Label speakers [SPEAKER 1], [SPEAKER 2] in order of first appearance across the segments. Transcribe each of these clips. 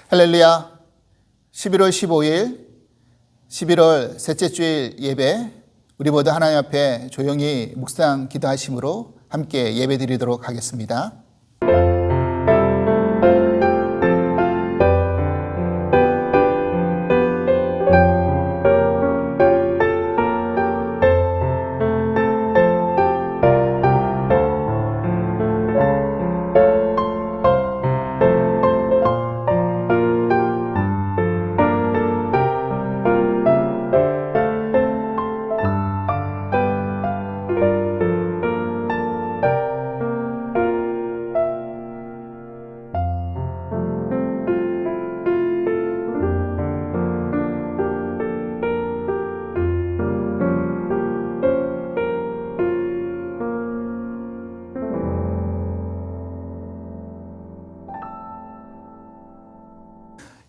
[SPEAKER 1] 할렐루야. 11월 15일 11월 셋째 주일 예배, 우리 모두 하나님 앞에 조용히 묵상 기도하심으로 함께 예배 드리도록 하겠습니다.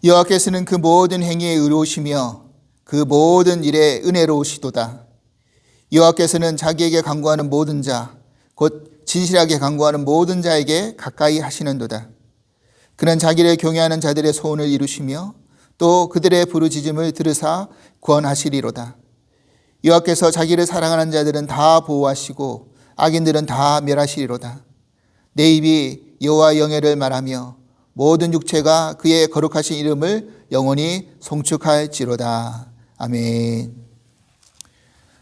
[SPEAKER 1] 여호와께서는 그 모든 행위에 의로우시며 그 모든 일에 은혜로우시도다. 여호와께서는 자기에게 간구하는 모든 자, 곧 진실하게 간구하는 모든 자에게 가까이 하시는도다. 그는 자기를 경외하는 자들의 소원을 이루시며 또 그들의 부르짖음을 들으사 구원하시리로다. 여호와께서 자기를 사랑하는 자들은 다 보호하시고 악인들은 다 멸하시리로다. 내 입이 여호와의 영예를 말하며 모든 육체가 그의 거룩하신 이름을 영원히 송축할지로다. 아멘.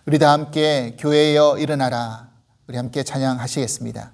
[SPEAKER 1] 우리 다 함께 교회여 일어나라. 우리 함께 찬양하시겠습니다.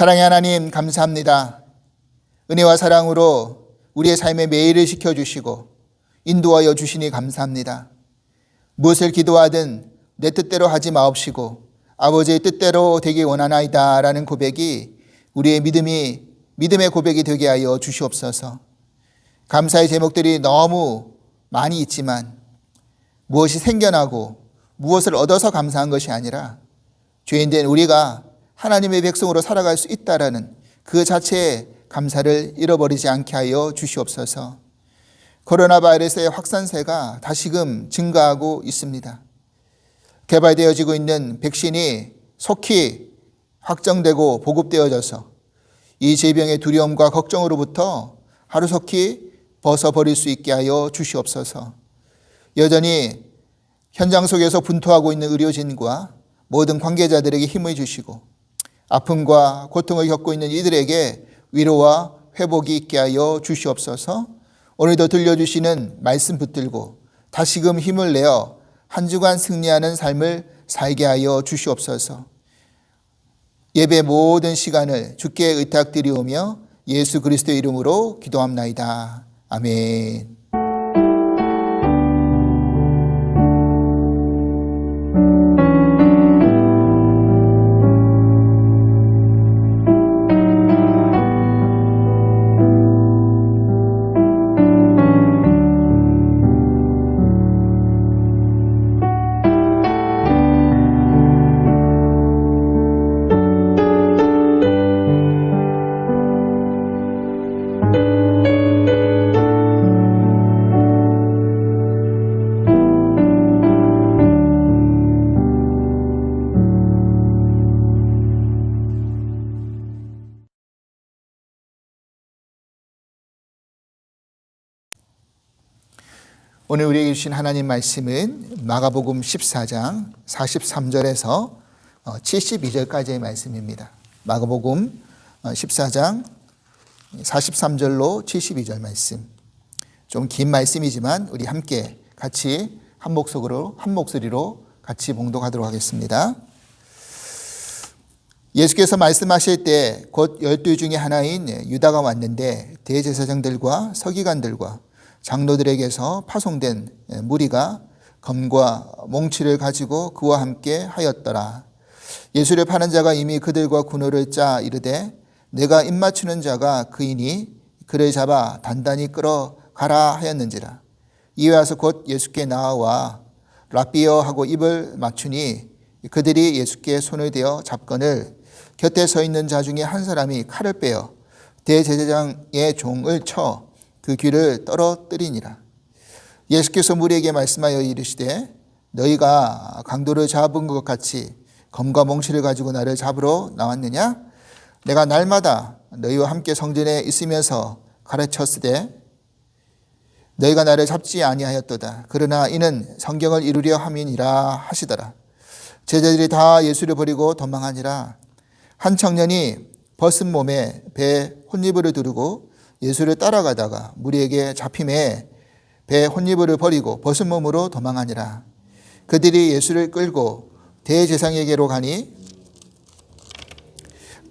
[SPEAKER 1] 사랑의 하나님 감사합니다. 은혜와 사랑으로 우리의 삶의 매일을 지켜주시고 인도하여 주시니 감사합니다. 무엇을 기도하든 내 뜻대로 하지 마옵시고 아버지의 뜻대로 되기 원하나이다 라는 고백이 우리의 믿음의 고백이 되게 하여 주시옵소서. 감사의 제목들이 너무 많이 있지만 무엇이 생겨나고 무엇을 얻어서 감사한 것이 아니라 죄인된 우리가 하나님의 백성으로 살아갈 수 있다라는 그 자체의 감사를 잃어버리지 않게 하여 주시옵소서. 코로나 바이러스의 확산세가 다시금 증가하고 있습니다. 개발되어지고 있는 백신이 속히 확정되고 보급되어져서 이 질병의 두려움과 걱정으로부터 하루속히 벗어버릴 수 있게 하여 주시옵소서. 여전히 현장 속에서 분투하고 있는 의료진과 모든 관계자들에게 힘을 주시고 아픔과 고통을 겪고 있는 이들에게 위로와 회복이 있게 하여 주시옵소서. 오늘도 들려주시는 말씀 붙들고 다시금 힘을 내어 한 주간 승리하는 삶을 살게 하여 주시옵소서. 예배 모든 시간을 주께 의탁드리오며 예수 그리스도의 이름으로 기도합나이다. 아멘. 오늘 우리에게 주신 하나님 말씀은 마가복음 14장 43절에서 72절까지의 말씀입니다. 마가복음 14장 43절로 72절 말씀. 좀 긴 말씀이지만 우리 함께 같이 한 목소리로 같이 봉독하도록 하겠습니다. 예수께서 말씀하실 때 곧 12 중에 하나인 유다가 왔는데 대제사장들과 서기관들과 장로들에게서 파송된 무리가 검과 몽치를 가지고 그와 함께 하였더라. 예수를 파는 자가 이미 그들과 군호를 짜 이르되 내가 입맞추는 자가 그이니 그를 잡아 단단히 끌어가라 하였는지라. 이에 와서 곧 예수께 나와 랍비여 하고 입을 맞추니 그들이 예수께 손을 대어 잡거늘 곁에 서 있는 자 중에 한 사람이 칼을 빼어 대제사장의 종을 쳐 그 귀를 떨어뜨리니라. 예수께서 무리에게 말씀하여 이르시되 너희가 강도를 잡은 것 같이 검과 몽치를 가지고 나를 잡으러 나왔느냐? 내가 날마다 너희와 함께 성전에 있으면서 가르쳤으되 너희가 나를 잡지 아니하였도다. 그러나 이는 성경을 이루려 함이니라 하시더라. 제자들이 다 예수를 버리고 도망하니라. 한 청년이 벗은 몸에 배에 혼이불을 두르고 예수를 따라가다가 무리에게 잡힘에 배에 혼이불을 버리고 벗은 몸으로 도망하니라. 그들이 예수를 끌고 대제사장에게로 가니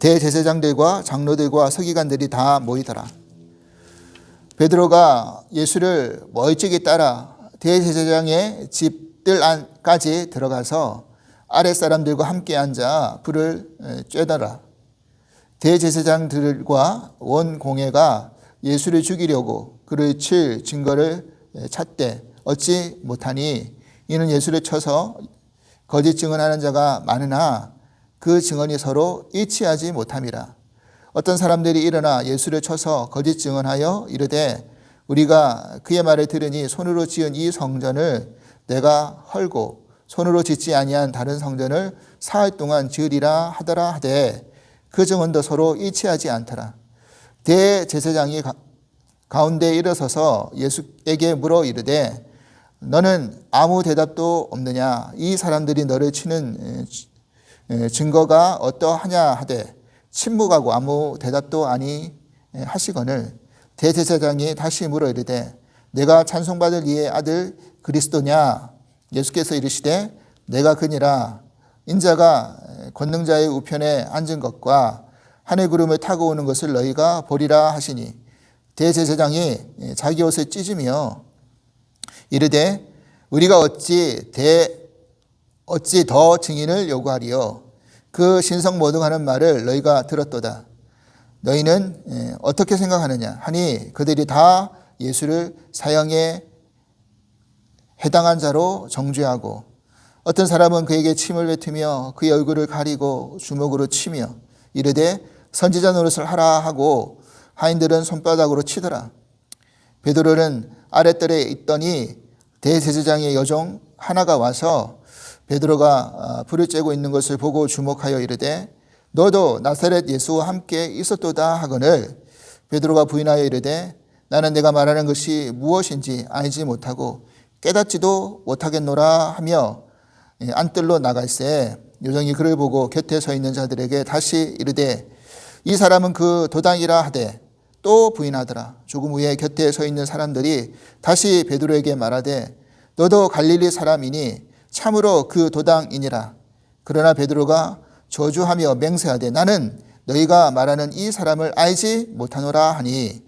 [SPEAKER 1] 대제사장들과 장로들과 서기관들이 다 모이더라. 베드로가 예수를 멀찍이 따라 대제사장의 집들 안까지 들어가서 아랫사람들과 함께 앉아 불을 쬐더라. 대제사장들과 온 공회가 예수를 죽이려고 그를 칠 증거를 찾되 얻지 못하니 이는 예수를 쳐서 거짓 증언하는 자가 많으나 그 증언이 서로 일치하지 못함이라. 어떤 사람들이 일어나 예수를 쳐서 거짓 증언하여 이르되 우리가 그의 말을 들으니 손으로 지은 이 성전을 내가 헐고 손으로 짓지 아니한 다른 성전을 사흘 동안 지으리라 하더라 하되 그 증언도 서로 일치하지 않더라. 대제사장이 가운데 일어서서 예수에게 물어 이르되 너는 아무 대답도 없느냐? 이 사람들이 너를 치는 증거가 어떠하냐 하되 침묵하고 아무 대답도 아니 하시거늘 대제사장이 다시 물어 이르되 내가 찬송받을 이의 아들 그리스도냐? 예수께서 이르시되 내가 그니라. 인자가 권능자의 우편에 앉은 것과 하늘 구름을 타고 오는 것을 너희가 보리라 하시니 대제사장이 자기 옷을 찢으며 이르되 우리가 어찌 더 증인을 요구하리요 그 신성 모독하는 말을 너희가 들었도다. 너희는 어떻게 생각하느냐 하니 그들이 다 예수를 사형에 해당한 자로 정죄하고 어떤 사람은 그에게 침을 뱉으며 그의 얼굴을 가리고 주먹으로 치며 이르되 선지자 노릇을 하라 하고 하인들은 손바닥으로 치더라. 베드로는 아랫뜰에 있더니 대제사장의 여종 하나가 와서 베드로가 불을 쬐고 있는 것을 보고 주목하여 이르되 너도 나사렛 예수와 함께 있었도다 하거늘 베드로가 부인하여 이르되 나는 내가 말하는 것이 무엇인지 알지 못하고 깨닫지도 못하겠노라 하며 안뜰로 나갈새 여종이 그를 보고 곁에 서 있는 자들에게 다시 이르되 이 사람은 그 도당이라 하되 또 부인하더라. 조금 후에 곁에 서 있는 사람들이 다시 베드로에게 말하되 너도 갈릴리 사람이니 참으로 그 도당이니라. 그러나 베드로가 저주하며 맹세하되 나는 너희가 말하는 이 사람을 알지 못하노라 하니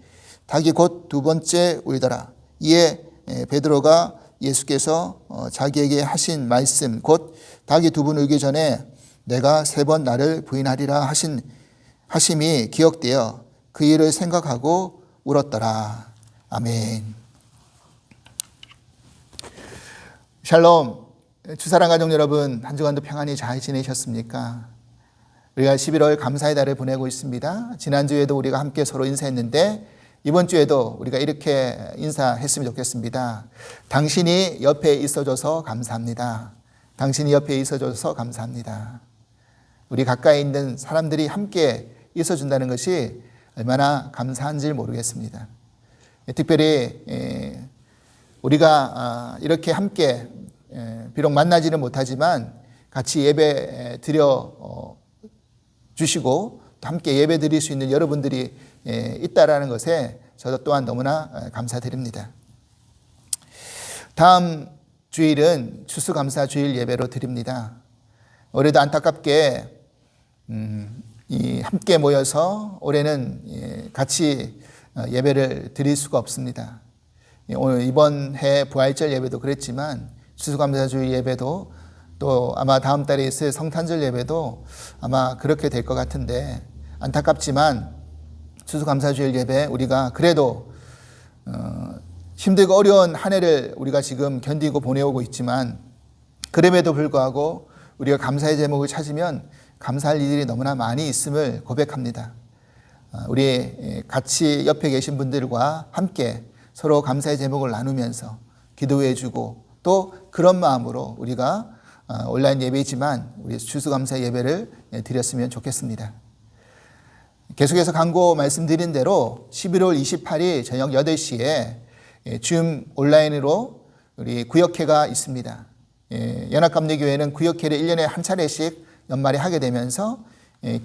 [SPEAKER 1] 닭이 곧 두 번째 울더라. 이에 베드로가 예수께서 자기에게 하신 말씀 곧 닭이 두 번 울기 전에 내가 세 번 나를 부인하리라 하심이 기억되어 그 일을 생각하고 울었더라. 아멘. 샬롬. 주사랑 가족 여러분, 한 주간도 평안히 잘 지내셨습니까? 우리가 11월 감사의 달을 보내고 있습니다. 지난주에도 우리가 함께 서로 인사했는데 이번 주에도 우리가 이렇게 인사했으면 좋겠습니다. 당신이 옆에 있어줘서 감사합니다. 당신이 옆에 있어줘서 감사합니다. 우리 가까이 있는 사람들이 함께 있어준다는 것이 얼마나 감사한지 모르겠습니다. 특별히 우리가 이렇게 함께 비록 만나지는 못하지만 같이 예배 드려 주시고 또 함께 예배 드릴 수 있는 여러분들이 있다라는 것에 저도 또한 너무나 감사드립니다. 다음 주일은 추수감사주일 예배로 드립니다. 올해도 안타깝게 함께 모여서 올해는 같이 예배를 드릴 수가 없습니다. 오늘 이번 해 부활절 예배도 그랬지만 추수감사주일 예배도 또 아마 다음 달에 있을 성탄절 예배도 아마 그렇게 될 것 같은데 안타깝지만 추수감사주일 예배 우리가 그래도 힘들고 어려운 한 해를 우리가 지금 견디고 보내오고 있지만 그럼에도 불구하고 우리가 감사의 제목을 찾으면 감사할 일들이 너무나 많이 있음을 고백합니다. 우리 같이 옆에 계신 분들과 함께 서로 감사의 제목을 나누면서 기도해주고 또 그런 마음으로 우리가 온라인 예배이지만 우리 추수감사 예배를 드렸으면 좋겠습니다. 계속해서 광고 말씀드린 대로 11월 28일 저녁 8시에 줌 온라인으로 우리 구역회가 있습니다. 연합감리교회는 구역회를 1년에 한 차례씩 연말에 하게 되면서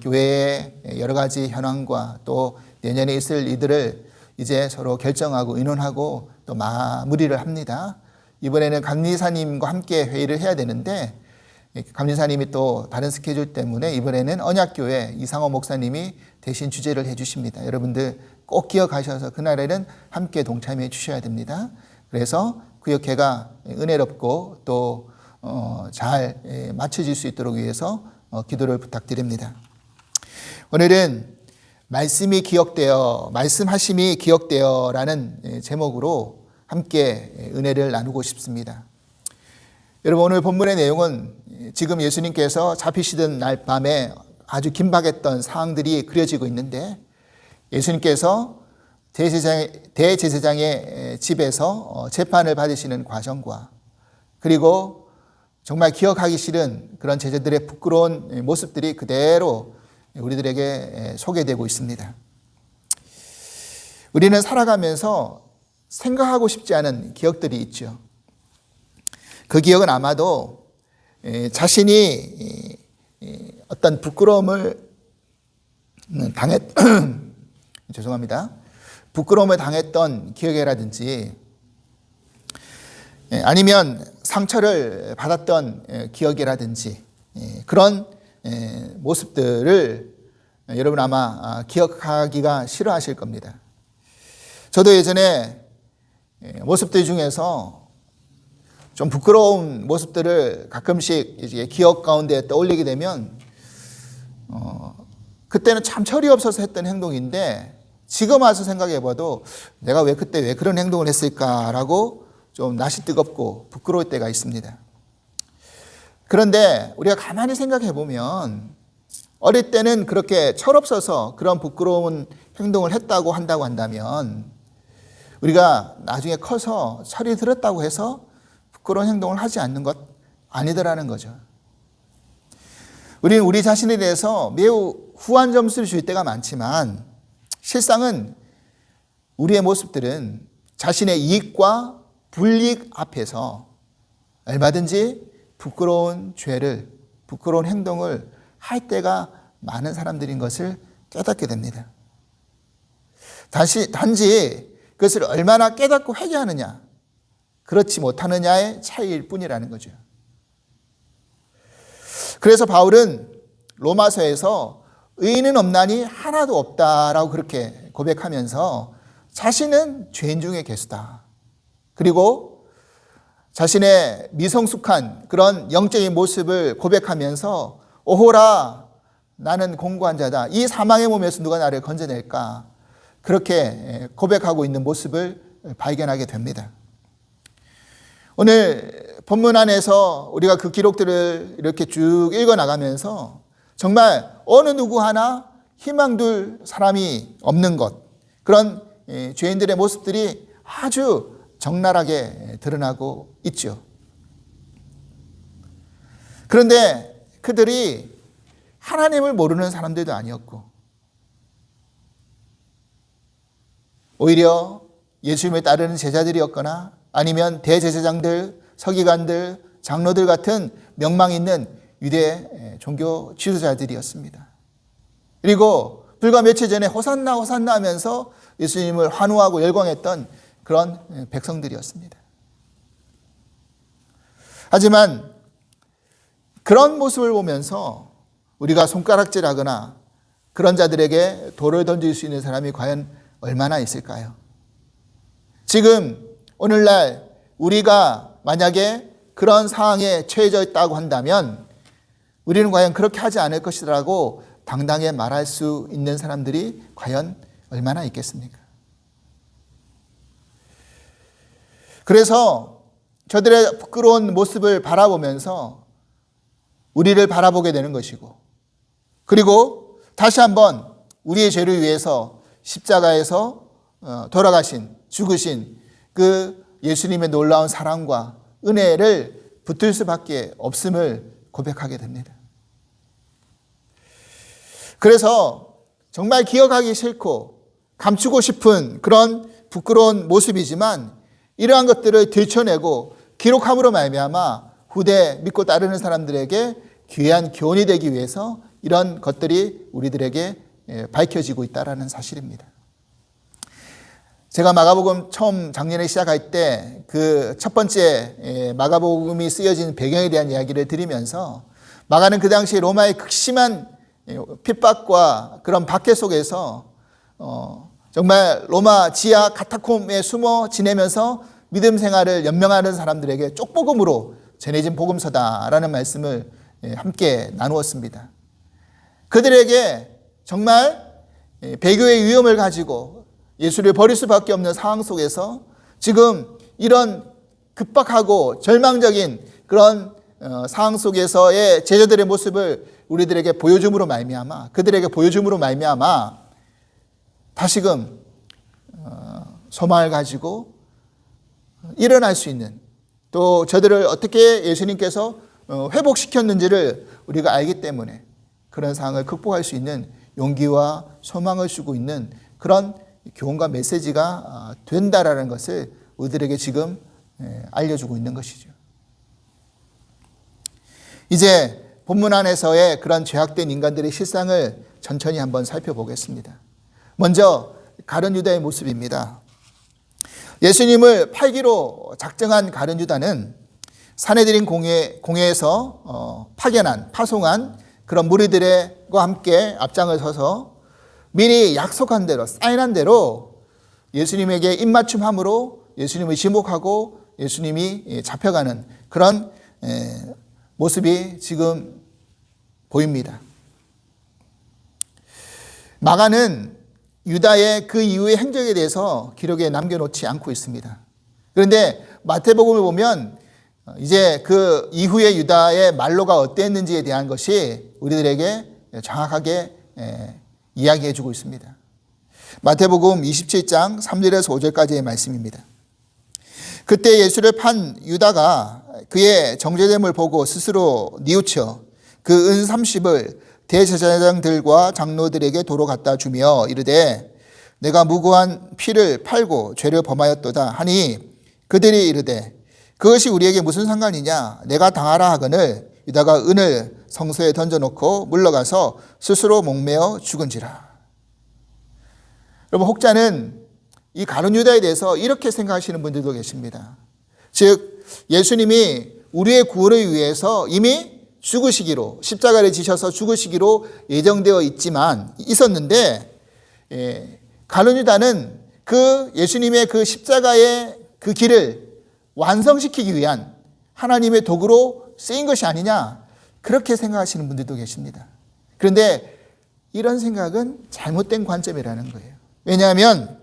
[SPEAKER 1] 교회의 여러 가지 현황과 또 내년에 있을 일들을 이제 서로 결정하고 의논하고 또 마무리를 합니다. 이번에는 감리사님과 함께 회의를 해야 되는데 감리사님이 또 다른 스케줄 때문에 이번에는 언약교회 이상호 목사님이 대신 주재를 해주십니다. 여러분들 꼭 기억하셔서 그날에는 함께 동참해 주셔야 됩니다. 그래서 구역회가 은혜롭고 또 잘 맞춰질 수 있도록 위해서 기도를 부탁드립니다. 오늘은 말씀이 기억되어, 말씀하심이 기억되어 라는 제목으로 함께 은혜를 나누고 싶습니다. 여러분 오늘 본문의 내용은 지금 예수님께서 잡히시던 날 밤에 아주 긴박했던 상황들이 그려지고 있는데 예수님께서 대제사장의 집에서 재판을 받으시는 과정과 그리고 정말 기억하기 싫은 그런 제자들의 부끄러운 모습들이 그대로 우리들에게 소개되고 있습니다. 우리는 살아가면서 생각하고 싶지 않은 기억들이 있죠. 그 기억은 아마도 자신이 어떤 부끄러움을 부끄러움을 당했던 기억이라든지 아니면 상처를 받았던 기억이라든지 그런 모습들을 여러분 아마 기억하기가 싫어하실 겁니다. 저도 예전에 모습들 중에서 좀 부끄러운 모습들을 가끔씩 이제 기억 가운데 떠올리게 되면 그때는 참 철이 없어서 했던 행동인데 지금 와서 생각해 봐도 내가 왜 그때 왜 그런 행동을 했을까라고 좀 낯이 뜨겁고 부끄러울 때가 있습니다. 그런데 우리가 가만히 생각해 보면 어릴 때는 그렇게 철없어서 그런 부끄러운 행동을 했다고 한다면 우리가 나중에 커서 철이 들었다고 해서 부끄러운 행동을 하지 않는 것 아니더라는 거죠. 우리는 우리 자신에 대해서 매우 후한 점수를 줄 때가 많지만 실상은 우리의 모습들은 자신의 이익과 불이익 앞에서 얼마든지 부끄러운 죄를, 부끄러운 행동을 할 때가 많은 사람들인 것을 깨닫게 됩니다. 단지 그것을 얼마나 깨닫고 회개하느냐, 그렇지 못하느냐의 차이일 뿐이라는 거죠. 그래서 바울은 로마서에서 의인은 없나니 하나도 없다라고 그렇게 고백하면서 자신은 죄인 중에 계수다. 그리고 자신의 미성숙한 그런 영적인 모습을 고백하면서 오호라 나는 공고한 자다. 이 사망의 몸에서 누가 나를 건져낼까? 그렇게 고백하고 있는 모습을 발견하게 됩니다. 오늘 본문 안에서 우리가 그 기록들을 이렇게 쭉 읽어나가면서 정말 어느 누구 하나 희망 둘 사람이 없는 것, 그런 죄인들의 모습들이 아주 적나라하게 드러나고 있죠. 그런데 그들이 하나님을 모르는 사람들도 아니었고 오히려 예수님을 따르는 제자들이었거나 아니면 대제사장들, 서기관들, 장로들 같은 명망 있는 유대 종교 지도자들이었습니다. 그리고 불과 며칠 전에 호산나 호산나 하면서 예수님을 환호하고 열광했던 그런 백성들이었습니다. 하지만 그런 모습을 보면서 우리가 손가락질하거나 그런 자들에게 돌을 던질 수 있는 사람이 과연 얼마나 있을까요? 지금 오늘날 우리가 만약에 그런 상황에 처해져 있다고 한다면 우리는 과연 그렇게 하지 않을 것이라고 당당히 말할 수 있는 사람들이 과연 얼마나 있겠습니까? 그래서 저들의 부끄러운 모습을 바라보면서 우리를 바라보게 되는 것이고 그리고 다시 한번 우리의 죄를 위해서 십자가에서 돌아가신, 죽으신 그 예수님의 놀라운 사랑과 은혜를 붙들 수밖에 없음을 고백하게 됩니다. 그래서 정말 기억하기 싫고 감추고 싶은 그런 부끄러운 모습이지만 이러한 것들을 들춰내고 기록함으로 말미암아 후대 믿고 따르는 사람들에게 귀한 교훈이 되기 위해서 이런 것들이 우리들에게 밝혀지고 있다는 사실입니다. 제가 마가복음 처음 작년에 시작할 때 그 첫 번째 마가복음이 쓰여진 배경에 대한 이야기를 드리면서 마가는 그 당시 로마의 극심한 핍박과 그런 박해 속에서 정말 로마 지하 카타콤에 숨어 지내면서 믿음 생활을 연명하는 사람들에게 쪽복음으로 전해진 복음서다라는 말씀을 함께 나누었습니다. 그들에게 정말 배교의 위험을 가지고 예수를 버릴 수밖에 없는 상황 속에서 지금 이런 급박하고 절망적인 그런 상황 속에서의 제자들의 모습을 우리들에게 보여줌으로 말미암아 그들에게 보여줌으로 말미암아 다시금 소망을 가지고 일어날 수 있는 또 저들을 어떻게 예수님께서 회복시켰는지를 우리가 알기 때문에 그런 상황을 극복할 수 있는 용기와 소망을 주고 있는 그런 교훈과 메시지가 된다라는 것을 우리들에게 지금 알려주고 있는 것이죠. 이제 본문 안에서의 그런 죄악된 인간들의 실상을 천천히 한번 살펴보겠습니다. 먼저 가룟 유다의 모습입니다. 예수님을 팔기로 작정한 가룟 유다는 사내들인 공회에서 파송한 그런 무리들과 함께 앞장을 서서 미리 약속한 대로, 사인한 대로 예수님에게 입맞춤함으로 예수님을 지목하고 예수님이 잡혀가는 그런 모습이 지금 보입니다. 마가는 유다의 그 이후의 행적에 대해서 기록에 남겨놓지 않고 있습니다. 그런데 마태복음을 보면 이제 그 이후의 유다의 말로가 어땠는지에 대한 것이 우리들에게 정확하게 이야기해 주고 있습니다. 마태복음 27장 3절에서 5절까지의 말씀입니다. 그때 예수를 판 유다가 그의 정죄됨을 보고 스스로 뉘우쳐 그 은 30을 대제사장들과 장로들에게 도로 갖다 주며 이르되 내가 무고한 피를 팔고 죄를 범하였도다 하니 그들이 이르되 그것이 우리에게 무슨 상관이냐 내가 당하라 하거늘 유다가 은을 성소에 던져놓고 물러가서 스스로 목매어 죽은지라. 여러분 혹자는 이 가룟 유다에 대해서 이렇게 생각하시는 분들도 계십니다. 즉 예수님이 우리의 구원을 위해서 이미 죽으시기로 십자가를 지셔서 죽으시기로 예정되어 있었는데 가룟 유다는 그 예수님의 그 십자가의 그 길을 완성시키기 위한 하나님의 도구로 쓰인 것이 아니냐 그렇게 생각하시는 분들도 계십니다. 그런데 이런 생각은 잘못된 관점이라는 거예요. 왜냐하면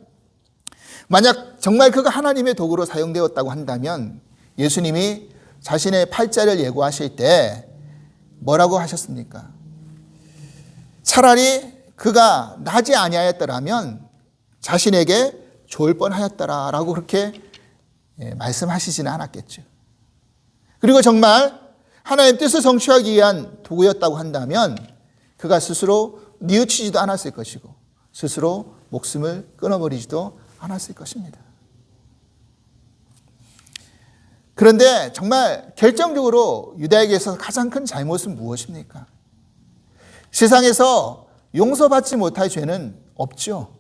[SPEAKER 1] 만약 정말 그가 하나님의 도구로 사용되었다고 한다면 예수님이 자신의 팔자를 예고하실 때 뭐라고 하셨습니까? 차라리 그가 나지 아니하였더라면 자신에게 좋을 뻔하였더라라고 그렇게 말씀하시지는 않았겠죠. 그리고 정말 하나님의 뜻을 성취하기 위한 도구였다고 한다면 그가 스스로 뉘우치지도 않았을 것이고 스스로 목숨을 끊어버리지도 않았을 것입니다. 그런데 정말 결정적으로 유다에게 있어서 가장 큰 잘못은 무엇입니까? 세상에서 용서받지 못할 죄는 없죠.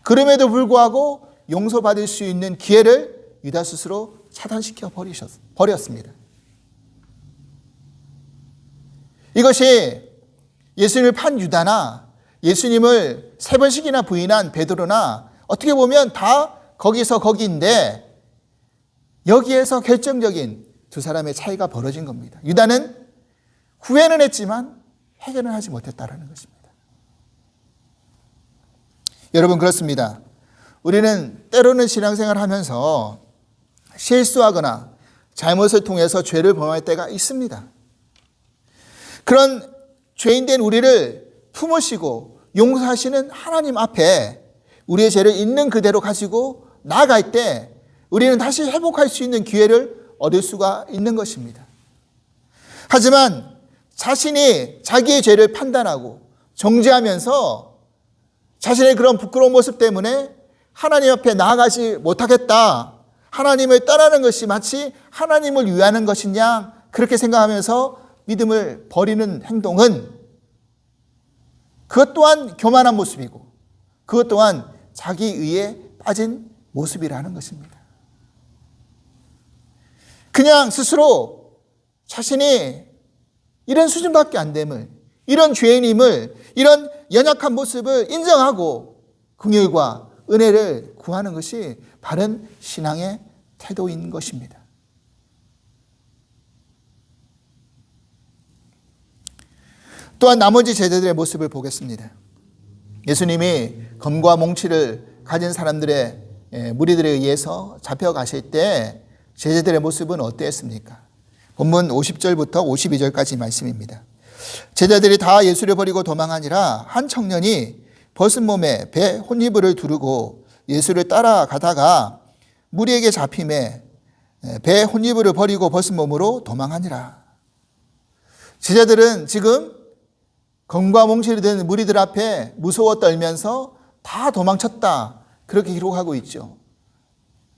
[SPEAKER 1] 그럼에도 불구하고 용서받을 수 있는 기회를 유다 스스로 차단시켜 버렸습니다. 이것이 예수님을 판 유다나 예수님을 3번씩이나 부인한 베드로나 어떻게 보면 다 거기서 거기인데 여기에서 결정적인 두 사람의 차이가 벌어진 겁니다. 유다는 후회는 했지만 해결은 하지 못했다는 것입니다. 여러분 그렇습니다. 우리는 때로는 신앙생활을 하면서 실수하거나 잘못을 통해서 죄를 범할 때가 있습니다. 그런 죄인된 우리를 품으시고 용서하시는 하나님 앞에 우리의 죄를 있는 그대로 가지고 나아갈 때 우리는 다시 회복할 수 있는 기회를 얻을 수가 있는 것입니다. 하지만 자신이 자기의 죄를 판단하고 정죄하면서 자신의 그런 부끄러운 모습 때문에 하나님 앞에 나아가지 못하겠다. 하나님을 떠나는 것이 마치 하나님을 위하는 것이냐 그렇게 생각하면서 믿음을 버리는 행동은 그것 또한 교만한 모습이고 그것 또한 자기 의에 빠진 모습이라는 것입니다. 그냥 스스로 자신이 이런 수준밖에 안 됨을, 이런 죄인임을, 이런 연약한 모습을 인정하고 긍휼과 은혜를 구하는 것이 바른 신앙의 태도인 것입니다. 또한 나머지 제자들의 모습을 보겠습니다. 예수님이 검과 몽치를 가진 사람들의 무리들에 의해서 잡혀가실 때 제자들의 모습은 어땠습니까? 본문 50절부터 52절까지 말씀입니다. 제자들이 다 예수를 버리고 도망하니라 한 청년이 벗은 몸에 배 혼이불을 두르고 예수를 따라가다가 무리에게 잡힘에 배 혼이불을 버리고 벗은 몸으로 도망하니라. 제자들은 지금 검과 몽치를 든 무리들 앞에 무서워 떨면서 다 도망쳤다. 그렇게 기록하고 있죠.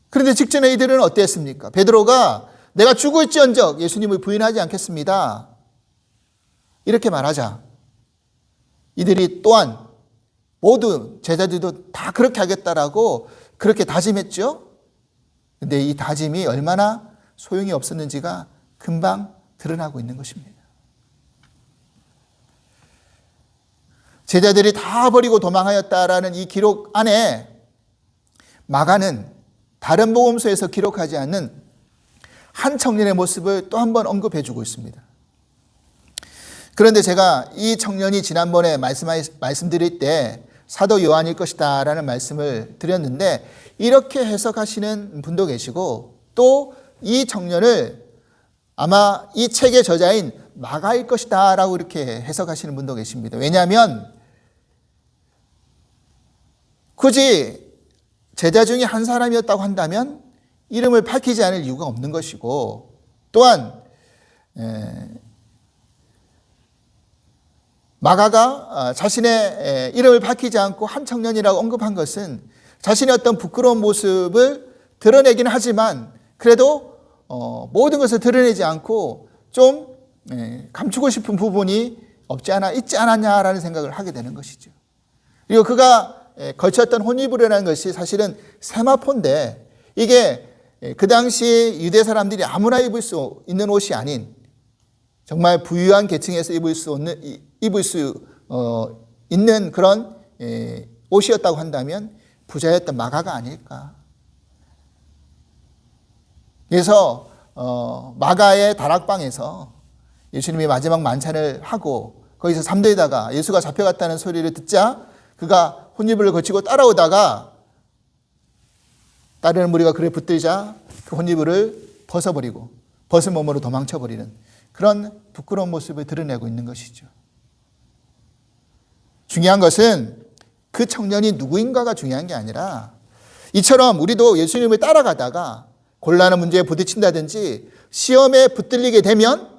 [SPEAKER 1] 그런데 직전에 이들은 어땠습니까? 베드로가 내가 죽을지언정 예수님을 부인하지 않겠습니다. 이렇게 말하자 이들이 또한 모두 제자들도 다 그렇게 하겠다라고 그렇게 다짐했죠. 그런데 이 다짐이 얼마나 소용이 없었는지가 금방 드러나고 있는 것입니다. 제자들이 다 버리고 도망하였다라는 이 기록 안에 마가는 다른 복음서에서 기록하지 않는 한 청년의 모습을 또 한 번 언급해 주고 있습니다. 그런데 제가 이 청년이 지난번에 말씀드릴 때 사도 요한일 것이다 라는 말씀을 드렸는데, 이렇게 해석하시는 분도 계시고 또 이 청년을 아마 이 책의 저자인 마가일 것이다 라고 이렇게 해석하시는 분도 계십니다. 왜냐하면 굳이 제자 중에 한 사람이었다고 한다면 이름을 밝히지 않을 이유가 없는 것이고, 또한 마가가 자신의 이름을 밝히지 않고 한 청년이라고 언급한 것은 자신의 어떤 부끄러운 모습을 드러내긴 하지만 그래도 모든 것을 드러내지 않고 좀 감추고 싶은 부분이 없지 않아 있지 않았냐라는 생각을 하게 되는 것이죠. 그리고 그가 걸쳤던 혼이불이라는 것이 사실은 세마포인데, 이게 그 당시 유대 사람들이 아무나 입을 수 있는 옷이 아닌 정말 부유한 계층에서 입을 수 있는 그런 옷이었다고 한다면 부자였던 마가가 아닐까. 그래서 마가의 다락방에서 예수님이 마지막 만찬을 하고 거기서 잠들다가 예수가 잡혀갔다는 소리를 듣자 그가 혼이불을 거치고 따라오다가 따르는 무리가 그를 붙들자 그 혼이불을 벗어버리고 벗은 몸으로 도망쳐버리는 그런 부끄러운 모습을 드러내고 있는 것이죠. 중요한 것은 그 청년이 누구인가가 중요한 게 아니라, 이처럼 우리도 예수님을 따라가다가 곤란한 문제에 부딪힌다든지 시험에 붙들리게 되면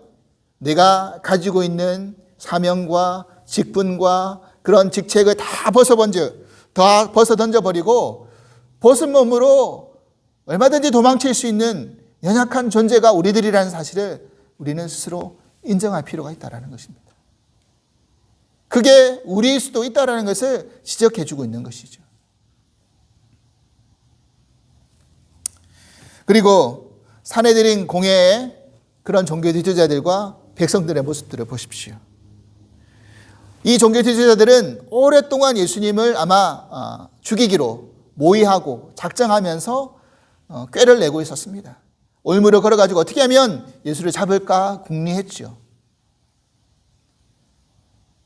[SPEAKER 1] 내가 가지고 있는 사명과 직분과 그런 직책을 다 벗어 던져버리고 벗은 몸으로 얼마든지 도망칠 수 있는 연약한 존재가 우리들이라는 사실을 우리는 스스로 인정할 필요가 있다는 것입니다. 그게 우리일 수도 있다는 것을 지적해 주고 있는 것이죠. 그리고 사내들인 공회의 그런 종교 지도자들과 백성들의 모습들을 보십시오. 이 종교 지도자들은 오랫동안 예수님을 아마 죽이기로 모의하고 작정하면서 꾀를 내고 있었습니다. 올무를 걸어가지고 어떻게 하면 예수를 잡을까 궁리했죠.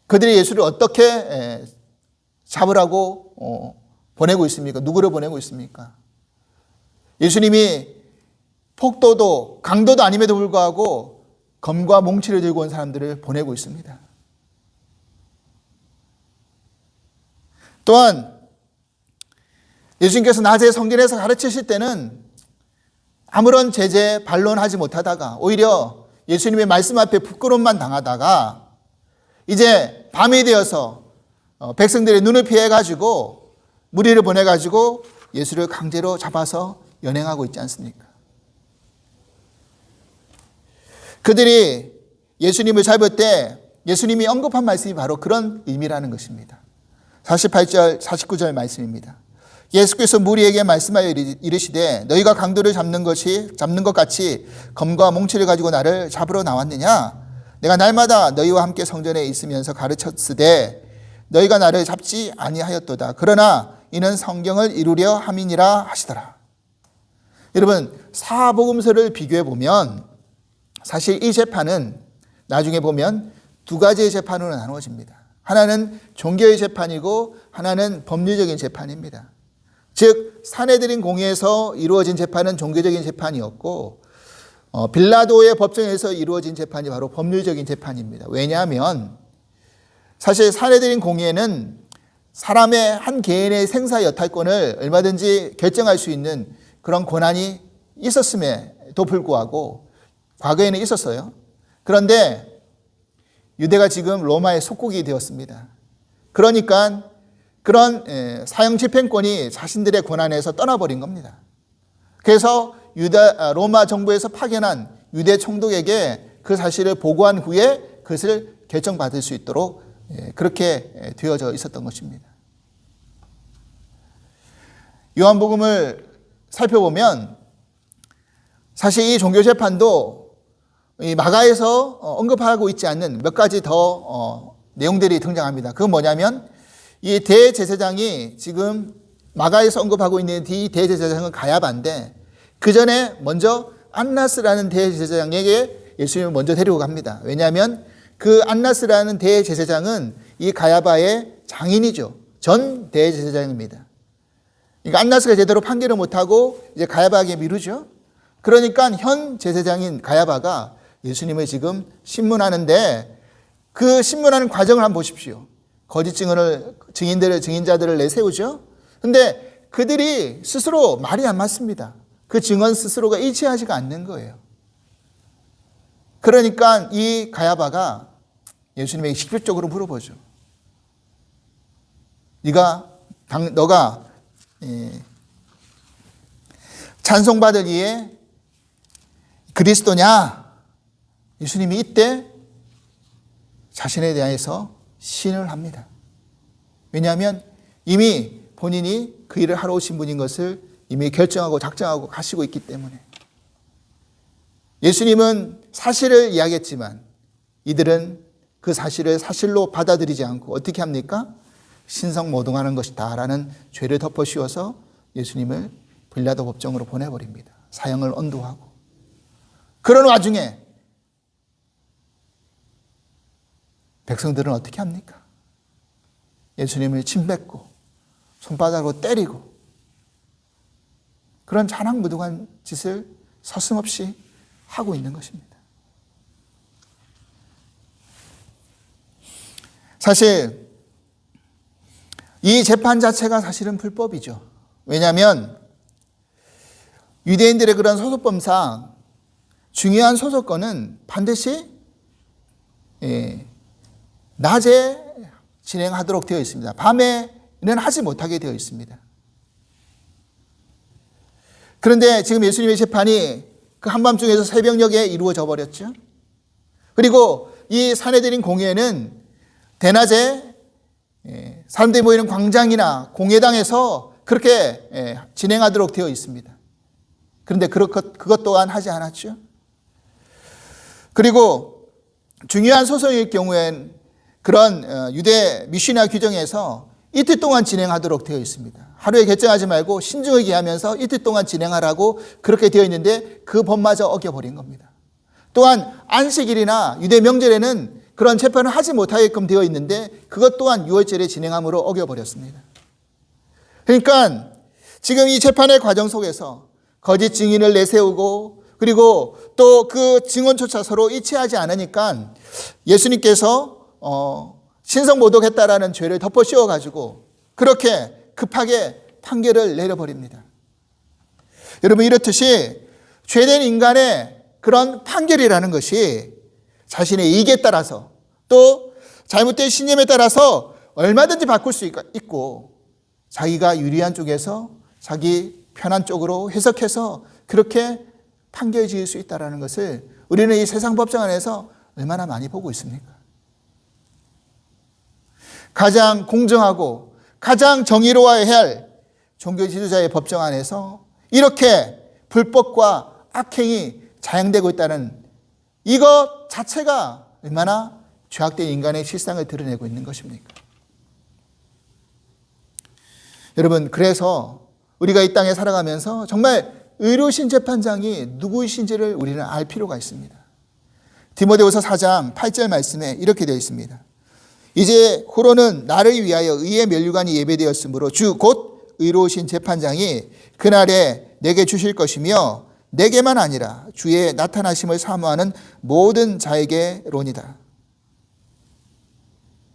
[SPEAKER 1] 그들이 예수를 어떻게 잡으라고 보내고 있습니까? 누구를 보내고 있습니까? 예수님이 폭도도 강도도 아님에도 불구하고 검과 몽치를 들고 온 사람들을 보내고 있습니다. 또한 예수님께서 낮에 성전에서 가르치실 때는 아무런 제재 반론하지 못하다가 오히려 예수님의 말씀 앞에 부끄러움만 당하다가 이제 밤이 되어서 백성들의 눈을 피해가지고 무리를 보내가지고 예수를 강제로 잡아서 연행하고 있지 않습니까? 그들이 예수님을 잡을 때 예수님이 언급한 말씀이 바로 그런 의미라는 것입니다. 48절, 49절 말씀입니다. 예수께서 무리에게 말씀하여 이르시되 너희가 강도를 잡는 것 같이 검과 몽치를 가지고 나를 잡으러 나왔느냐? 내가 날마다 너희와 함께 성전에 있으면서 가르쳤으되 너희가 나를 잡지 아니하였도다. 그러나 이는 성경을 이루려 함이니라 하시더라. 여러분, 사복음서를 비교해 보면 사실 이 재판은 나중에 보면 두 가지의 재판으로 나누어집니다. 하나는 종교의 재판이고 하나는 법률적인 재판입니다. 즉 사내들인 공회에서 이루어진 재판은 종교적인 재판이었고 빌라도의 법정에서 이루어진 재판이 바로 법률적인 재판입니다. 왜냐하면 사실 사내들인 공회는 사람의 한 개인의 생사 여탈권을 얼마든지 결정할 수 있는 그런 권한이 있었음에도 불구하고 과거에는 있었어요. 그런데 유대가 지금 로마의 속국이 되었습니다. 그러니까 그런 사형 집행권이 자신들의 권한에서 떠나버린 겁니다. 그래서 로마 정부에서 파견한 유대 총독에게 그 사실을 보고한 후에 그것을 결정받을 수 있도록 그렇게 되어져 있었던 것입니다. 요한복음을 살펴보면 사실 이 종교재판도 이 마가에서 언급하고 있지 않는 몇 가지 더 내용들이 등장합니다. 그건 뭐냐면 이 대제사장이 지금 마가에서 언급하고 있는 이 대제사장은 가야바인데 그 전에 먼저 안나스라는 대제사장에게 예수님을 먼저 데리고 갑니다. 왜냐하면 그 안나스라는 대제사장은 이 가야바의 장인이죠. 전 대제사장입니다. 그러니까 안나스가 제대로 판결을 못하고 이제 가야바에게 미루죠. 그러니까 현 제사장인 가야바가 예수님을 지금 신문하는데 그 신문하는 과정을 한번 보십시오. 거짓 증인자들을 내세우죠. 근데 그들이 스스로 말이 안 맞습니다. 그 증언 스스로가 일치하지가 않는 거예요. 그러니까 이 가야바가 예수님에게 직접적으로 물어보죠. 너가 찬송받을 이에 그리스도냐? 예수님이 이때 자신에 대해서 시인을 합니다. 왜냐하면 이미 본인이 그 일을 하러 오신 분인 것을 이미 결정하고 작정하고 가시고 있기 때문에. 예수님은 사실을 이야기했지만 이들은 그 사실을 사실로 받아들이지 않고 어떻게 합니까? 신성모독하는 것이다 라는 죄를 덮어 씌워서 예수님을 빌라도 법정으로 보내버립니다. 사형을 언도하고. 그런 와중에 백성들은 어떻게 합니까? 예수님을 침뱉고 손바닥으로 때리고 그런 잔악무도한 짓을 서슴없이 하고 있는 것입니다. 사실 이 재판 자체가 사실은 불법이죠. 왜냐하면 유대인들의 그런 소속범상 중요한 소속건은 반드시 낮에 진행하도록 되어 있습니다. 밤에는 하지 못하게 되어 있습니다. 그런데 지금 예수님의 재판이 그 한밤중에서 새벽녘에 이루어져 버렸죠. 그리고 이 산헤드린 공회는 대낮에 사람들이 모이는 광장이나 공회당에서 그렇게 진행하도록 되어 있습니다. 그런데 그것 또한 하지 않았죠. 그리고 중요한 소송일 경우엔 그런 유대 미시나 규정에서 이틀 동안 진행하도록 되어 있습니다. 하루에 결정하지 말고 신중하게 기하면서 이틀 동안 진행하라고 그렇게 되어 있는데 그 법마저 어겨버린 겁니다. 또한 안식일이나 유대 명절에는 그런 재판을 하지 못하게끔 되어 있는데 그것 또한 유월절에 진행함으로 어겨버렸습니다. 그러니까 지금 이 재판의 과정 속에서 거짓 증인을 내세우고 그리고 또 그 증언조차 서로 일치하지 않으니까 예수님께서 신성모독했다라는 죄를 덮어 씌워가지고 그렇게 급하게 판결을 내려버립니다. 여러분 이렇듯이 죄된 인간의 그런 판결이라는 것이 자신의 이익에 따라서 또 잘못된 신념에 따라서 얼마든지 바꿀 수 있고 자기가 유리한 쪽에서 자기 편한 쪽으로 해석해서 그렇게 판결 지을 수 있다는 것을 우리는 이 세상 법정 안에서 얼마나 많이 보고 있습니까? 가장 공정하고 가장 정의로워야 할 종교 지도자의 법정 안에서 이렇게 불법과 악행이 자행되고 있다는 이것 자체가 얼마나 죄악된 인간의 실상을 드러내고 있는 것입니까? 여러분 그래서 우리가 이 땅에 살아가면서 정말 의로우신 재판장이 누구이신지를 우리는 알 필요가 있습니다. 디모데후서 4장 8절 말씀에 이렇게 되어 있습니다. 이제 후로는 나를 위하여 의의 면류관이 예배되었으므로 주 곧 의로우신 재판장이 그날에 내게 주실 것이며 내게만 아니라 주의 나타나심을 사모하는 모든 자에게로니다.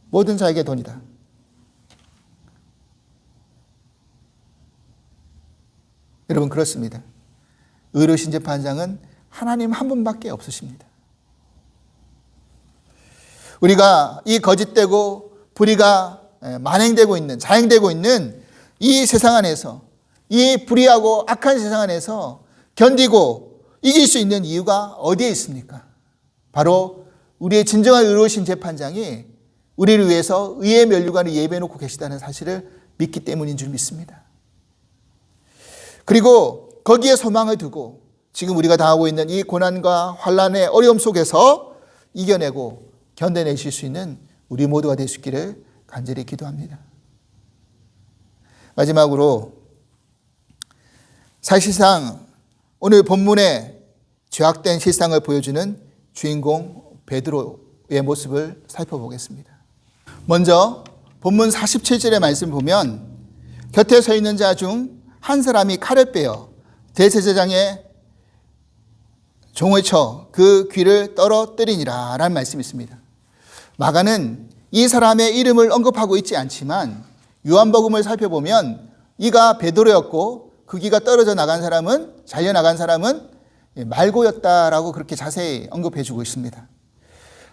[SPEAKER 1] 모든 자에게 돈이다. 여러분 그렇습니다. 의로우신 재판장은 하나님 한 분밖에 없으십니다. 우리가 이 거짓되고 불의가 만행되고 있는 자행되고 있는 이 세상 안에서 이 불의하고 악한 세상 안에서 견디고 이길 수 있는 이유가 어디에 있습니까? 바로 우리의 진정한 의로우신 재판장이 우리를 위해서 의의 면류관을 예배해 놓고 계시다는 사실을 믿기 때문인 줄 믿습니다. 그리고 거기에 소망을 두고 지금 우리가 당하고 있는 이 고난과 환난의 어려움 속에서 이겨내고 견뎌내실 수 있는 우리 모두가 될 수 있기를 간절히 기도합니다. 마지막으로 사실상 오늘 본문에 죄악된 실상을 보여주는 주인공 베드로의 모습을 살펴보겠습니다. 먼저 본문 47절의 말씀 보면 곁에 서 있는 자 중 한 사람이 칼을 빼어 대제사장의 종을 쳐 그 귀를 떨어뜨리니라 라는 말씀이 있습니다. 마가는 이 사람의 이름을 언급하고 있지 않지만 요한복음을 살펴보면 이가 베드로였고 그 귀가 떨어져 나간 사람은, 잘려나간 사람은 말고였다라고 그렇게 자세히 언급해 주고 있습니다.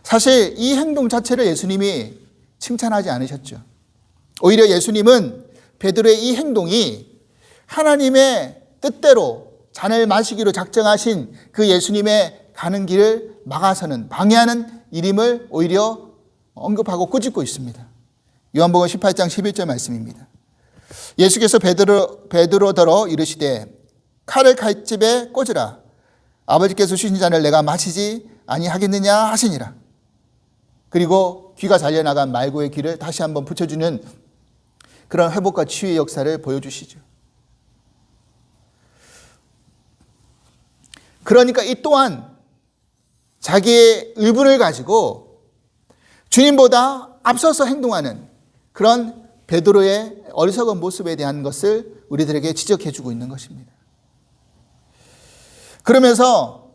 [SPEAKER 1] 사실 이 행동 자체를 예수님이 칭찬하지 않으셨죠. 오히려 예수님은 베드로의 이 행동이 하나님의 뜻대로 잔을 마시기로 작정하신 그 예수님의 가는 길을 막아서는, 방해하는 일임을 오히려 언급하고 꾸짖고 있습니다. 요한복음 18장 11절 말씀입니다. 예수께서 베드로더러 이르시되 칼을 칼집에 꽂으라. 아버지께서 주신 잔을 내가 마시지 아니하겠느냐 하시니라. 그리고 귀가 잘려나간 말고의 귀를 다시 한번 붙여주는 그런 회복과 치유의 역사를 보여주시죠. 그러니까 이 또한 자기의 의분을 가지고 주님보다 앞서서 행동하는 그런 베드로의 어리석은 모습에 대한 것을 우리들에게 지적해 주고 있는 것입니다. 그러면서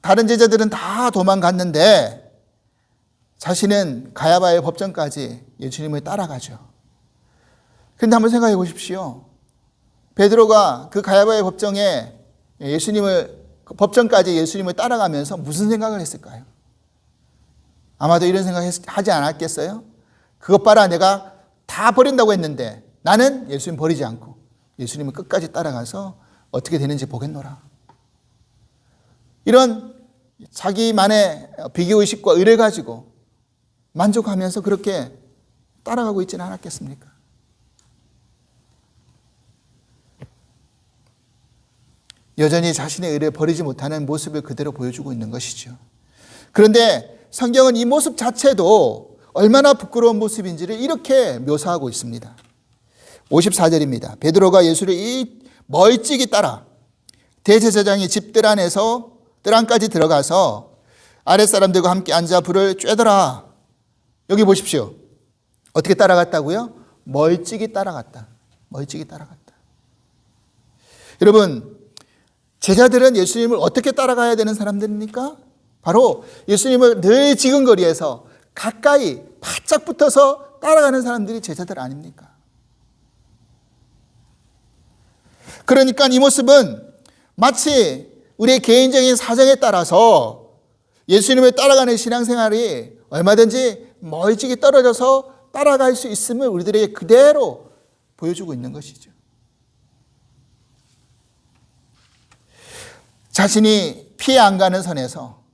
[SPEAKER 1] 다른 제자들은 다 도망갔는데 자신은 가야바의 법정까지 예수님을 따라가죠. 그런데 한번 생각해 보십시오. 베드로가 그 가야바의 법정까지 예수님을 따라가면서 무슨 생각을 했을까요? 아마도 이런 생각 하지 않았겠어요? 그것 봐라, 내가 다 버린다고 했는데 나는 예수님 버리지 않고 예수님을 끝까지 따라가서 어떻게 되는지 보겠노라. 이런 자기만의 비교의식과 의를 가지고 만족하면서 그렇게 따라가고 있지는 않았겠습니까? 여전히 자신의 의를 버리지 못하는 모습을 그대로 보여주고 있는 것이죠. 그런데 성경은 이 모습 자체도 얼마나 부끄러운 모습인지를 이렇게 묘사하고 있습니다. 54절입니다. 베드로가 예수를 이 멀찍이 따라 대제사장의 집들 안에서 뜰 안까지 들어가서 아랫사람들과 함께 앉아 불을 쬐더라. 여기 보십시오. 어떻게 따라갔다고요? 멀찍이 따라갔다. 멀찍이 따라갔다. 여러분, 제자들은 예수님을 어떻게 따라가야 되는 사람들입니까? 바로 예수님을 늘 지근거리에서 가까이 바짝 붙어서 따라가는 사람들이 제자들 아닙니까? 그러니까 이 모습은 마치 우리의 개인적인 사정에 따라서 예수님을 따라가는 신앙생활이 얼마든지 멀찍이 떨어져서 따라갈 수 있음을 우리들에게 그대로 보여주고 있는 것이죠. 자신이 피해 안 가는 선에서,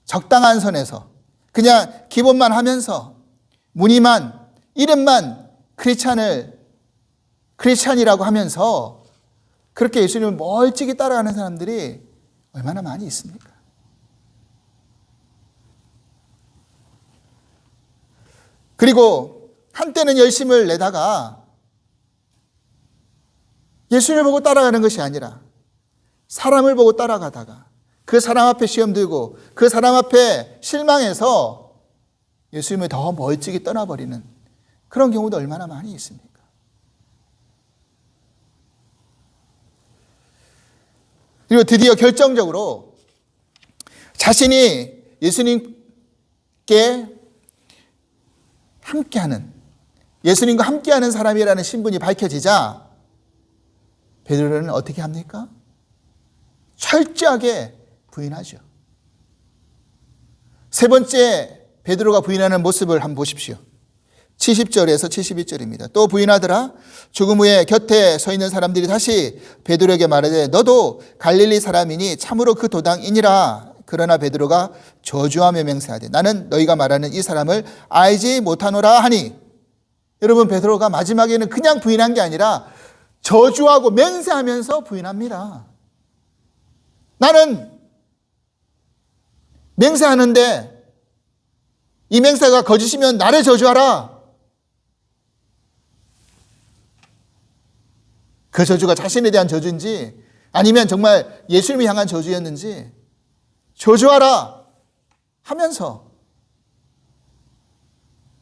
[SPEAKER 1] 적당한 선에서 그냥 기본만 하면서 무늬만, 이름만 크리스찬이라고 하면서 그렇게 예수님을 멀찍이 따라가는 사람들이 얼마나 많이 있습니까? 그리고 한때는 열심을 내다가 예수님을 보고 따라가는 것이 아니라 사람을 보고 따라가다가 그 사람 앞에 시험 들고 그 사람 앞에 실망해서 예수님을 더 멀찍이 떠나버리는 그런 경우도 얼마나 많이 있습니까? 그리고 드디어 결정적으로 자신이 예수님께 함께하는, 예수님과 함께하는 사람이라는 신분이 밝혀지자 베드로는 어떻게 합니까? 철저하게 부인하죠. 세 번째 베드로가 부인하는 모습을 한번 보십시오. 70절에서 71절입니다. 또 부인하더라. 죽음 후에 곁에 서 있는 사람들이 다시 베드로에게 말하되 너도 갈릴리 사람이니 참으로 그 도당이니라. 그러나 베드로가 저주하며 맹세하되 나는 너희가 말하는 이 사람을 알지 못하노라 하니. 여러분, 베드로가 마지막에는 그냥 부인한 게 아니라 저주하고 맹세하면서 부인합니다. 나는 맹세하는데 이 맹세가 거짓이면 나를 저주하라. 그 저주가 자신에 대한 저주인지 아니면 정말 예수님을 향한 저주였는지 저주하라 하면서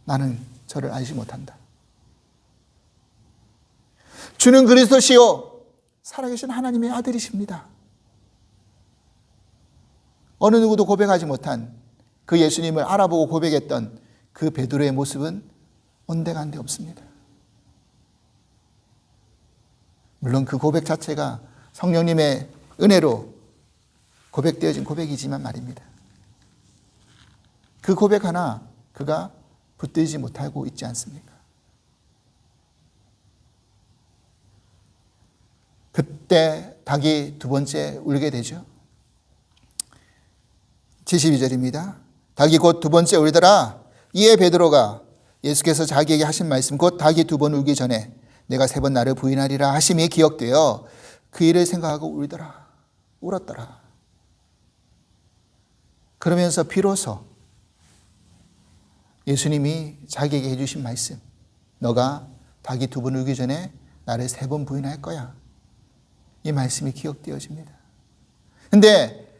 [SPEAKER 1] 나는 저를 알지 못한다. 주는 그리스도시요 살아계신 하나님의 아들이십니다. 어느 누구도 고백하지 못한 그 예수님을 알아보고 고백했던 그 베드로의 모습은 온데간데 없습니다. 물론 그 고백 자체가 성령님의 은혜로 고백되어진 고백이지만 말입니다. 그 고백 하나 그가 붙들지 못하고 있지 않습니까? 그때 닭이 두 번째 울게 되죠. 72절입니다. 닭이 곧 두 번째 울더라. 이에 베드로가 예수께서 자기에게 하신 말씀 곧 닭이 두 번 울기 전에 내가 세 번 나를 부인하리라 하심이 기억되어 그 일을 생각하고 울더라. 울었더라. 그러면서 비로소 예수님이 자기에게 해주신 말씀, 너가 닭이 두 번 울기 전에 나를 세 번 부인할 거야. 이 말씀이 기억되어집니다. 근데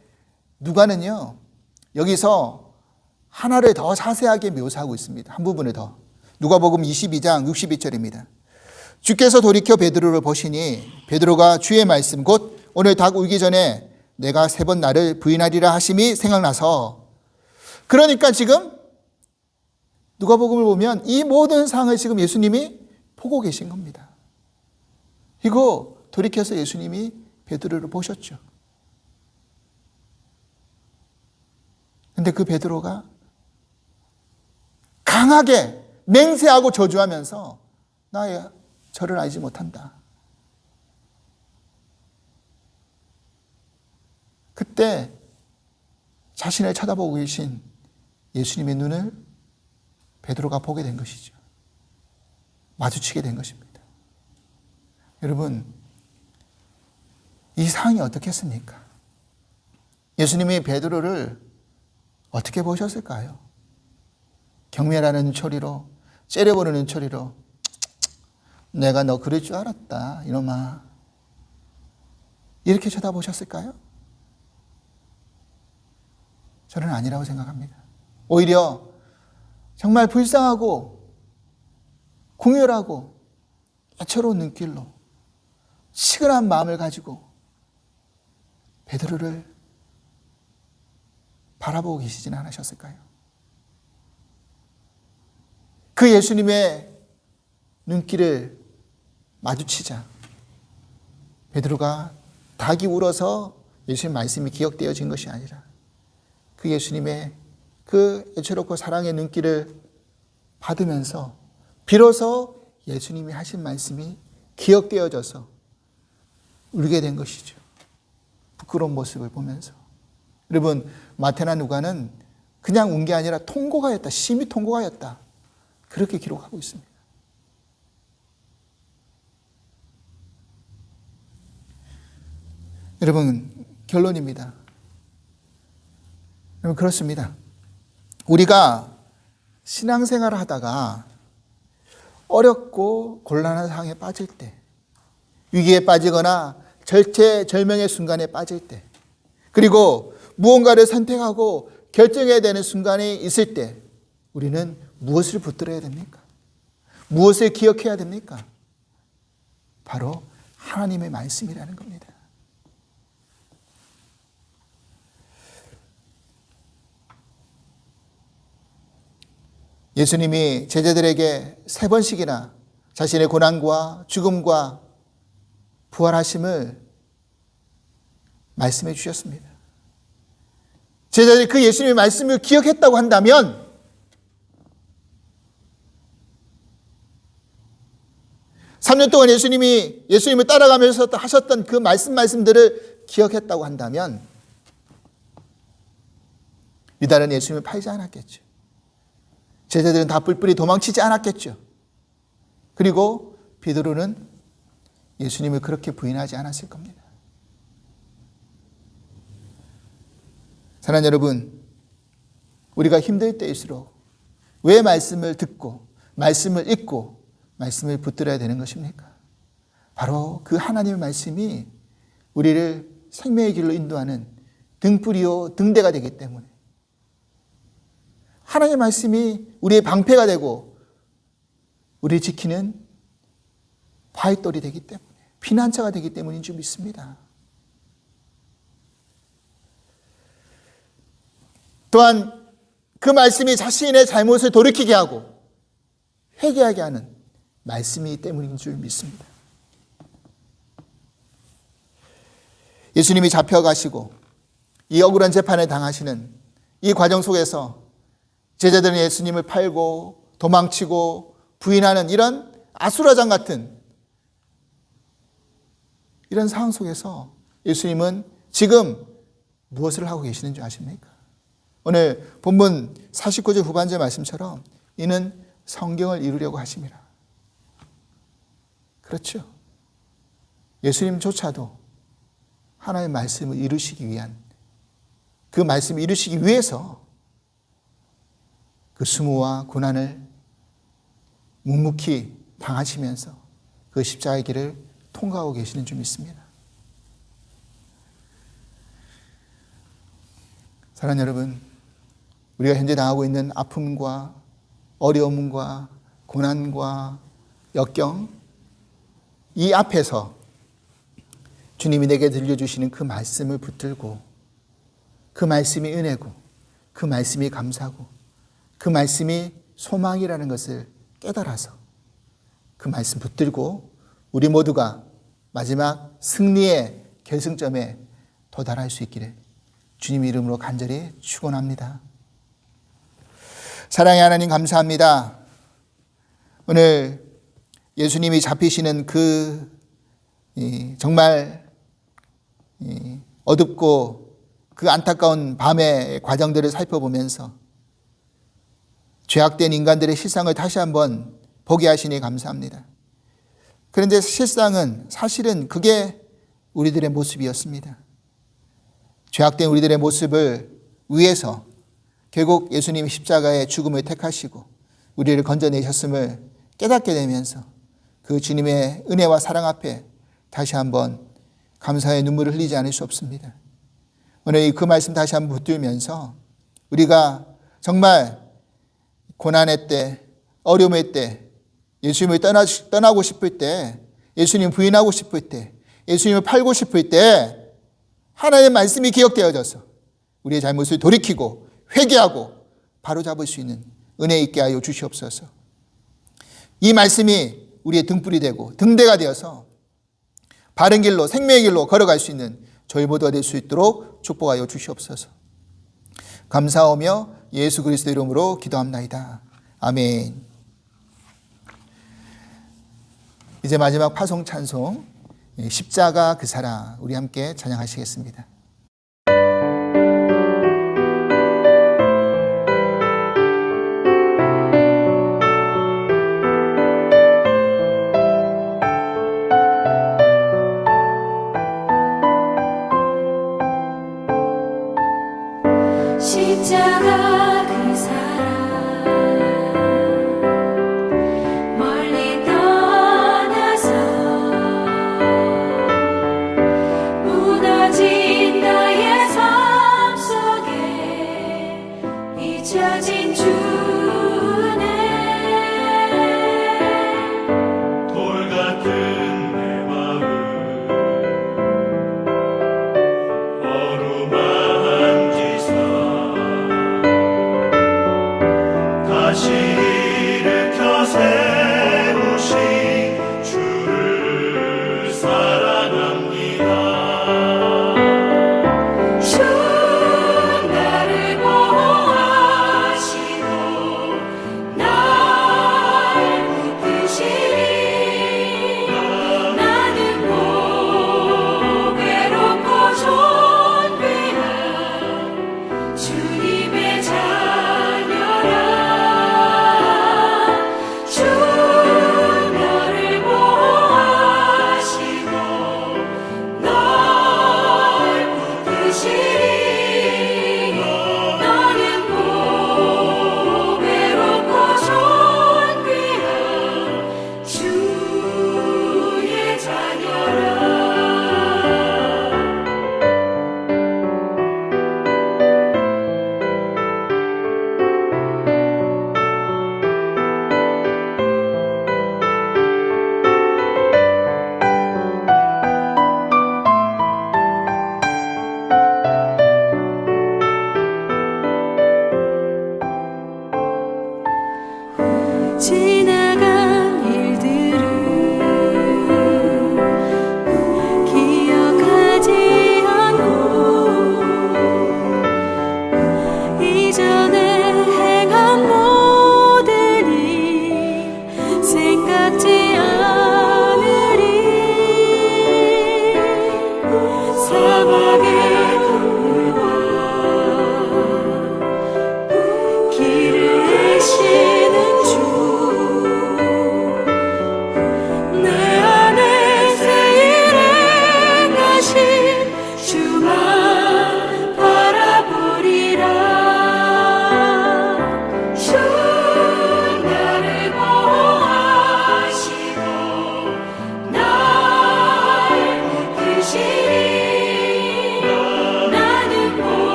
[SPEAKER 1] 누가는요, 여기서 하나를 더 자세하게 묘사하고 있습니다. 한 부분을 더. 누가복음 22장 62절입니다. 주께서 돌이켜 베드로를 보시니 베드로가 주의 말씀 곧 오늘 닭 울기 전에 내가 세 번 나를 부인하리라 하심이 생각나서, 그러니까 지금 누가복음을 보면 이 모든 상황을 지금 예수님이 보고 계신 겁니다. 이거 돌이켜서 예수님이 베드로를 보셨죠. 근데 그 베드로가 강하게 맹세하고 저주하면서 나의 저를 알지 못한다. 그때 자신을 쳐다보고 계신 예수님의 눈을 베드로가 보게 된 것이죠. 마주치게 된 것입니다. 여러분, 이 상황이 어떻겠습니까? 예수님이 베드로를 어떻게 보셨을까요? 경멸하는 소리로, 째려보는 소리로, 내가 너 그럴 줄 알았다, 이놈아. 이렇게 쳐다보셨을까요? 저는 아니라고 생각합니다. 오히려 정말 불쌍하고 궁혈하고 애처로운 눈길로 시근한 마음을 가지고 베드로를 바라보고 계시지는 않으셨을까요? 그 예수님의 눈길을 마주치자 베드로가 닭이 울어서 예수님 말씀이 기억되어진 것이 아니라 그 예수님의 그 애처롭고 사랑의 눈길을 받으면서 비로소 예수님이 하신 말씀이 기억되어져서 울게 된 것이죠. 부끄러운 모습을 보면서. 여러분, 마태나 누가는 그냥 운 게 아니라 통곡하였다, 심히 통곡하였다, 그렇게 기록하고 있습니다. 여러분, 결론입니다. 여러분, 그렇습니다. 우리가 신앙생활을 하다가 어렵고 곤란한 상황에 빠질 때, 위기에 빠지거나 절체절명의 순간에 빠질 때, 그리고 무언가를 선택하고 결정해야 되는 순간이 있을 때 우리는 무엇을 붙들어야 됩니까? 무엇을 기억해야 됩니까? 바로 하나님의 말씀이라는 겁니다. 예수님이 제자들에게 3번씩이나 자신의 고난과 죽음과 부활하심을 말씀해 주셨습니다. 제자들이 그 예수님의 말씀을 기억했다고 한다면 (3년) 동안 예수님을 따라가면서 하셨던 그 말씀들을 기억했다고 한다면 유다는 예수님을 팔지 않았겠죠. 제자들은 다 뿔뿔이 도망치지 않았겠죠. 그리고 베드로는 예수님을 그렇게 부인하지 않았을 겁니다. 사랑하는 여러분, 우리가 힘들 때일수록 왜 말씀을 듣고 말씀을 읽고 말씀을 붙들어야 되는 것입니까? 바로 그 하나님의 말씀이 우리를 생명의 길로 인도하는 등불이요 등대가 되기 때문에, 하나님의 말씀이 우리의 방패가 되고 우리를 지키는 바위돌이 되기 때문에, 피난처가 되기 때문인 줄 믿습니다. 또한 그 말씀이 자신의 잘못을 돌이키게 하고 회개하게 하는 말씀이기 때문인 줄 믿습니다. 예수님이 잡혀가시고 이 억울한 재판을 당하시는 이 과정 속에서 제자들은 예수님을 팔고 도망치고 부인하는 이런 아수라장 같은 이런 상황 속에서 예수님은 지금 무엇을 하고 계시는 줄 아십니까? 오늘 본문 49절 후반절 말씀처럼 이는 성경을 이루려고 하심이라. 그렇죠. 예수님조차도 하나님의 말씀을 이루시기 위한, 그 말씀을 이루시기 위해서 그 수모와 고난을 묵묵히 당하시면서 그 십자가의 길을 통과하고 계시는 줄 믿습니다. 사랑하는 여러분, 우리가 현재 당하고 있는 아픔과 어려움과 고난과 역경, 이 앞에서 주님이 내게 들려주시는 그 말씀을 붙들고, 그 말씀이 은혜고, 그 말씀이 감사고, 그 말씀이 소망이라는 것을 깨달아서 그 말씀 붙들고 우리 모두가 마지막 승리의 결승점에 도달할 수 있기를 주님 이름으로 간절히 축원합니다. 사랑의 하나님, 감사합니다. 오늘 예수님이 잡히시는 그 정말 어둡고 그 안타까운 밤의 과정들을 살펴보면서 죄악된 인간들의 실상을 다시 한번 보게 하시니 감사합니다. 그런데 사실은 그게 우리들의 모습이었습니다. 죄악된 우리들의 모습을 위해서 결국 예수님이 십자가의 죽음을 택하시고 우리를 건져내셨음을 깨닫게 되면서 그 주님의 은혜와 사랑 앞에 다시 한번 감사의 눈물을 흘리지 않을 수 없습니다. 오늘 그 말씀 다시 한번 붙들면서 우리가 정말 고난의 때, 어려움의 때, 예수님을 떠나고 싶을 때, 예수님 부인하고 싶을 때, 예수님을 팔고 싶을 때 하나님의 말씀이 기억되어져서 우리의 잘못을 돌이키고 회개하고 바로잡을 수 있는 은혜 있게 하여 주시옵소서. 이 말씀이 우리의 등불이 되고 등대가 되어서 바른 길로, 생명의 길로 걸어갈 수 있는 저희 모두가 될 수 있도록 축복하여 주시옵소서. 감사하며 예수 그리스도 이름으로 기도합나이다. 아멘. 이제 마지막 파송 찬송 십자가 그 사랑, 우리 함께 찬양하시겠습니다.
[SPEAKER 2] 십자가 그 사랑 멀리 떠나서 무너진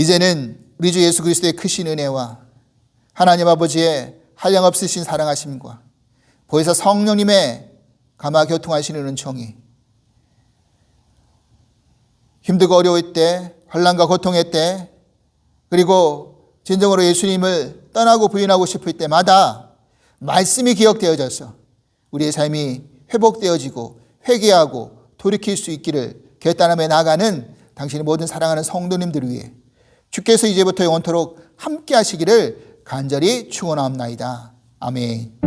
[SPEAKER 1] 이제는 우리 주 예수 그리스도의 크신 은혜와 하나님 아버지의 한량없으신 사랑하심과 보혜사 성령님의 감화 교통하시는 은총이 힘들고 어려울 때, 환난과 고통의 때, 그리고 진정으로 예수님을 떠나고 부인하고 싶을 때마다 말씀이 기억되어져서 우리의 삶이 회복되어지고 회개하고 돌이킬 수 있기를 결단하며 나아가는 당신의 모든 사랑하는 성도님들을 위해 주께서 이제부터 영원토록 함께 하시기를 간절히 축원하옵나이다. 아멘.